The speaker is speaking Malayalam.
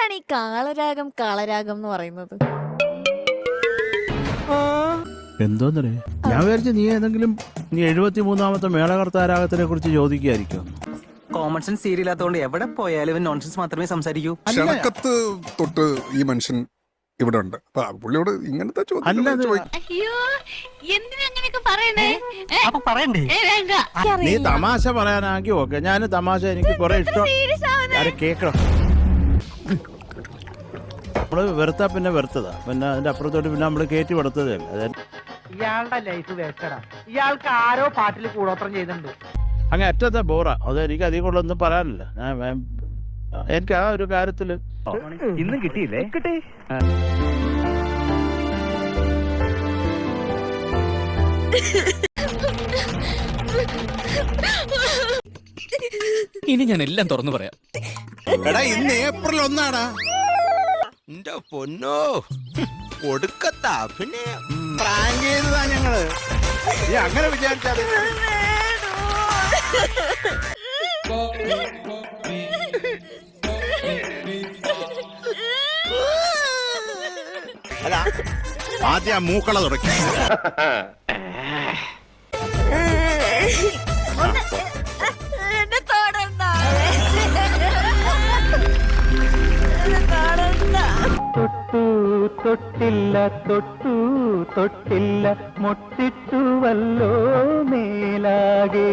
എന്താണ് ഈ കാളരാഗം കാളരാഗം എന്ന് പറയുന്നത്? എന്തോന്നേ ഞാൻ വിചാരിച്ചു നീ ഏതെങ്കിലും 73ാമത്തെ മേളകർത്താരാഗത്തിനെ കുറിച്ച് ചോദിക്കുകയായിരിക്കും. കോമൺ സെൻസ് സീരിയലാത്തോണ്ട് എവിടെ പോയാലും നോൺസെൻസ് മാത്രമേ സംസാരിക്കൂ. ക്ഷണക്കത്ത് തൊട്ട് ഈ മനുഷ്യൻ ഇവിടെ ഉണ്ട്. അപ്പൊ പുള്ളിയോട് ഇങ്ങനത്തെ നീ തമാശ പറയാനാക്കി ഓക്കെ. ഞാൻ തമാശ എനിക്ക് കുറെ ഇഷ്ടം കേക്കണം. നമ്മള് വെറുത്താ പിന്നെ വെറുത്തതാ, പിന്നെ അതിന്റെ അപ്പുറത്തോട്ട് പിന്നെ നമ്മള് കയറ്റി വെറുത്തതേ അല്ല. ഇയാളുടെ ലൈഫ് വേസ്റ്റഡാ. ഇയാൾക്ക് ആരോ പാട്ടിൽ കൂടോത്രം ചെയ്തിട്ടുണ്ട്. അങ്ങനെ അറ്റത്തെ ബോറാ. അത് എനിക്ക് അധികം കൊണ്ടൊന്നും പറയാനില്ല. എനിക്ക് ആ ഒരു കാര്യത്തില് ഇന്നും കിട്ടിയില്ലേ? കിട്ടി. ഇനി ഞാൻ എല്ലാം തുറന്നു പറയാം. എടാ ഇന്ന് ഏപ്രിൽ 1 എന്റെ പൊന്നോ കൊടുക്കത്താ. പിന്നെ പ്രാങ്ക് ചെയ്തതാ ഞങ്ങള്. നീ അങ്ങനെ വിചാരിച്ചാൽ അല്ല ആദ്യം മൂക്കള തുടക്കി. തൊട്ടില്ല തൊട്ടില്ല മുട്ടിട്ടുവല്ലോ മേലാകെ.